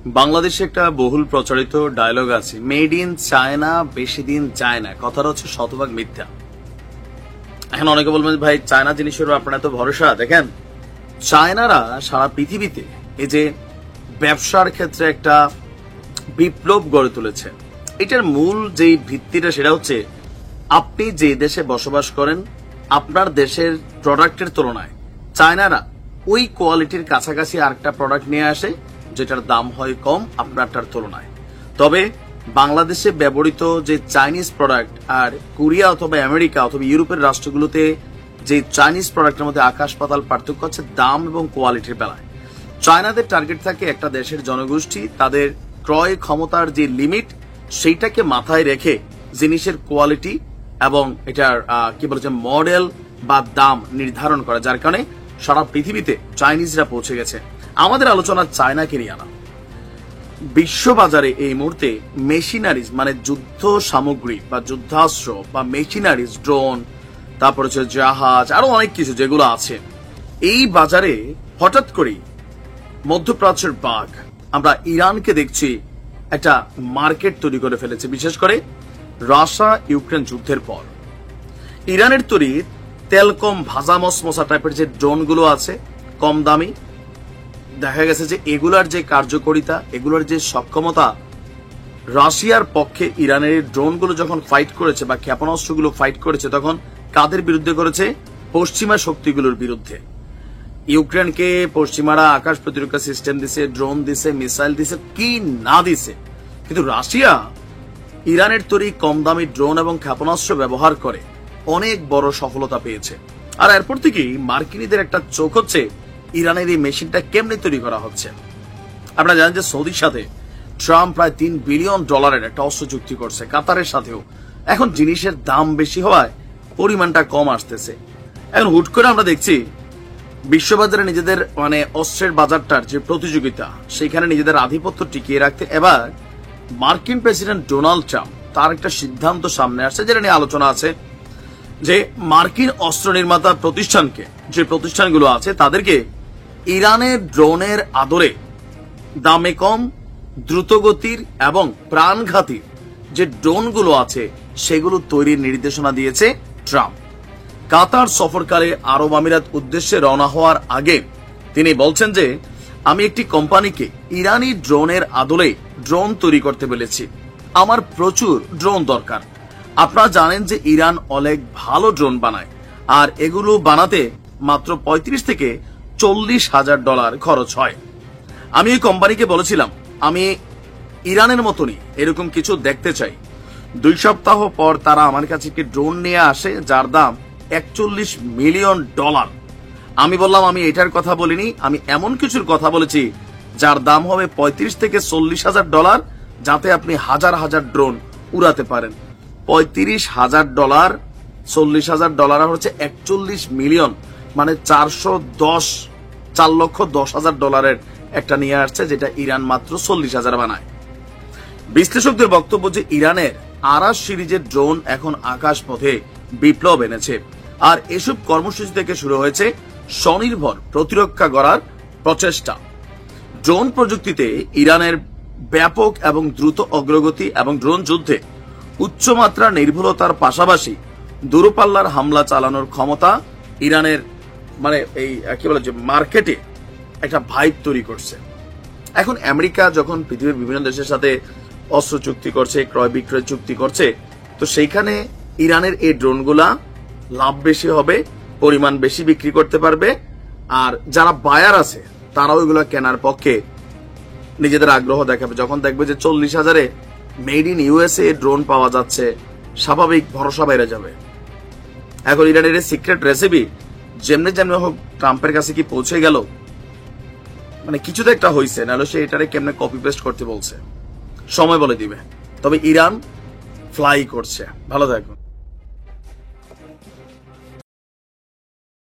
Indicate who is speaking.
Speaker 1: বাংলাদেশে একটা বহুল প্রচলিত ডায়লগ আছে, মেড ইন চায়না বেশি দিন যায় না। কথাটা হচ্ছে শতভাগ মিথ্যা। এখন অনেকে বলবেন ভাই চায়না জিনিসের আপনার এত ভরসা। দেখেন, চায়নারা সারা পৃথিবীতে এই যে ব্যবসার ক্ষেত্রে একটা বিপ্লব গড়ে তুলেছে। এটার মূল যে ভিত্তিটা সেটা হচ্ছে আপনি যে দেশে বসবাস করেন আপনার দেশের প্রোডাক্টের তুলনায় চায়নারা ওই কোয়ালিটির কাছাকাছি আরেকটা প্রোডাক্ট নিয়ে আসে যেটার দাম হয় কম আপনারটার তুলনায়। তবে বাংলাদেশে ব্যবহৃত যে চাইনিজ প্রোডাক্ট আর কোরিয়া অথবা আমেরিকা অথবা ইউরোপের রাষ্ট্রগুলোতে যে চাইনিজ প্রোডাক্টের মধ্যে আকাশ পাতাল পার্থক্য হচ্ছে দাম এবং কোয়ালিটির বেলায়। চায়নাদের টার্গেট থাকে একটা দেশের জনগোষ্ঠী তাদের ক্রয় ক্ষমতার যে লিমিট সেইটাকে মাথায় রেখে জিনিসের কোয়ালিটি এবং এটার কি বলেছে মডেল বা দাম নির্ধারণ করা, যার কারণে সারা পৃথিবীতে চাইনিজরা পৌঁছে গেছে। আমাদের আলোচনা চায়নাকে নিয়ে আনা। বিশ্ববাজারে এই মুহূর্তে মেশিনারিজ মানে যুদ্ধ সামগ্রী বা যুদ্ধাস্ত্র বা মেশিনারিজ, ড্রোন, তারপর হচ্ছে জাহাজ, আরো অনেক কিছু যেগুলো আছে, এই বাজারে হঠাৎ করেই মধ্যপ্রাচ্যের বাঘ আমরা ইরানকে দেখছি একটা মার্কেট তৈরি করে ফেলেছে। বিশেষ করে রাশিয়া ইউক্রেন যুদ্ধের পর ইরানের তৈরি তেলকম ভাজা মশমশা টাইপের যে ড্রোনগুলো আছে কম দামি, দেখা গেছে যে এগুলার যে কার্যকারিতা, এগুলোর যে সক্ষমতা, রাশিয়ার পক্ষে ইরানের ড্রোনগুলো যখন ফাইট করেছে বা ক্ষেপণাস্ত্রগুলো ফাইট করেছে তখন কাদের বিরুদ্ধে করেছে? পশ্চিমা শক্তিগুলোর বিরুদ্ধে। ইউক্রেনকে পশ্চিমারা আকাশ প্রতিরক্ষা সিস্টেম দিছে, ড্রোন দিছে, মিসাইল দিছে, কি না দিছে, কিন্তু রাশিয়া ইরানের তৈরি কম দামি ড্রোন এবং ক্ষেপণাস্ত্র ব্যবহার করে অনেক বড় সফলতা পেয়েছে। আর এরপর থেকেই মার্কিনীদের একটা চোখ হচ্ছে ইরানের এই মেশিনটা কেমনে তৈরি করা হচ্ছে। আপনারা জানেন যে সৌদির সাথে ট্রাম্প প্রায় $3 বিলিয়ন একটা অস্ত্র চুক্তি করছে, কাতারের সাথেও। এখন জিনিসের দাম বেশি হওয়ায় পরিমাণটা কম আসতেছে। এখন হুট করে আমরা দেখছি বিশ্ববাজারে নিজেদের মানে অস্ত্রের বাজারটার যে প্রতিযোগিতা, সেখানে নিজেদের আধিপত্য টিকিয়ে রাখতে এবার মার্কিন প্রেসিডেন্ট ডোনাল্ড ট্রাম্প তার একটা সিদ্ধান্ত সামনে আসছে, যেটা নিয়ে আলোচনা আছে যে মার্কিন অস্ত্র নির্মাতা প্রতিষ্ঠানকে, যে প্রতিষ্ঠানগুলো আছে তাদেরকে ইরানের ড্রোনের আদরে দামে কম, দ্রুতগতির এবং প্রাণঘাতী যে ড্রোনগুলো আছে সেগুলো তৈরির নির্দেশনা দিয়েছে ট্রাম্প। কাতার সফরকালে আরব আমিরাত উদ্দেশ্যে রওনা হওয়ার আগে তিনি বলছেন যে আমি একটি কোম্পানিকে ইরানি ড্রোনের আদলে ড্রোন তৈরি করতে বলেছি, আমার প্রচুর ড্রোন দরকার। আপনারা জানেন যে ইরান অনেক ভালো ড্রোন বানায় আর এগুলো বানাতে মাত্র $35,000 থেকে $40,000 খরচ হয়। আমি এই কোম্পানিকে বলেছিলাম আমি ইরানের মতনই এরকম কিছু দেখতে চাই। 2 সপ্তাহ পর তারা আমার কাছে একটি ড্রোন নিয়ে আসে যার দাম $41 মিলিয়ন। আমি বললাম আমি এটার কথা বলিনি, আমি এমন কিছুর কথা বলেছি যার দাম হবে $35,000 থেকে $40,000, যাতে আপনি হাজার হাজার ড্রোন উড়াতে পারেন। $35,000, $40,000 হচ্ছে 41 মিলিয়ন, মানে $410,000 একটা নিয়ে আসছে, যেটা ইরান মাত্র 40,000 বানায়। বিশ্লেষকদের বক্তব্য যে ইরানের আরাস সিরিজের ড্রোন এখন আকাশ পথে বিপ্লব এনেছে আর এসব কর্মসূচি থেকে শুরু হয়েছে স্বনির্ভর প্রতিরক্ষা গড়ার প্রচেষ্টা। ড্রোন প্রযুক্তিতে ইরানের ব্যাপক এবং দ্রুত অগ্রগতি এবং ড্রোন যুদ্ধে উচ্চমাত্রা নির্ভুলতার পাশাপাশি দূরপাল্লার হামলা চালানোর ক্ষমতা ইরানের মানে এই কি বলে যে মার্কেটে একটা ভাইব তৈরি করছে। এখন আমেরিকা যখন পৃথিবীর বিভিন্ন দেশের সাথে অস্ত্র চুক্তি করছে, ক্রয় বিক্রয় চুক্তি করছে, তো সেইখানে ইরানের এই ড্রোনগুলা লাভ বেশি হবে, পরিমাণ বেশি বিক্রি করতে পারবে, আর যারা বায়ার আছে তারাও এগুলো কেনার পক্ষে নিজেদের আগ্রহ দেখাবে। যখন দেখবে যে 40,000-এ মেড ইন ইউএসএ ড্রোন পাওয়া যাচ্ছে, স্বাভাবিক ভরসা বেড়ে যাবে। এখন ইরানের সিক্রেট রেসিপি যেমনি যেমনি হোক ট্রাম্পের কাছে কি পৌঁছে গেল, মানে কিছু তো একটা হয়েছে, নাহলে সে এটারে কেমনে কপি পেস্ট করতে বলছে, সময় বলে দিবে। তবে ইরান ফ্লাই করছে। ভালো থাকো।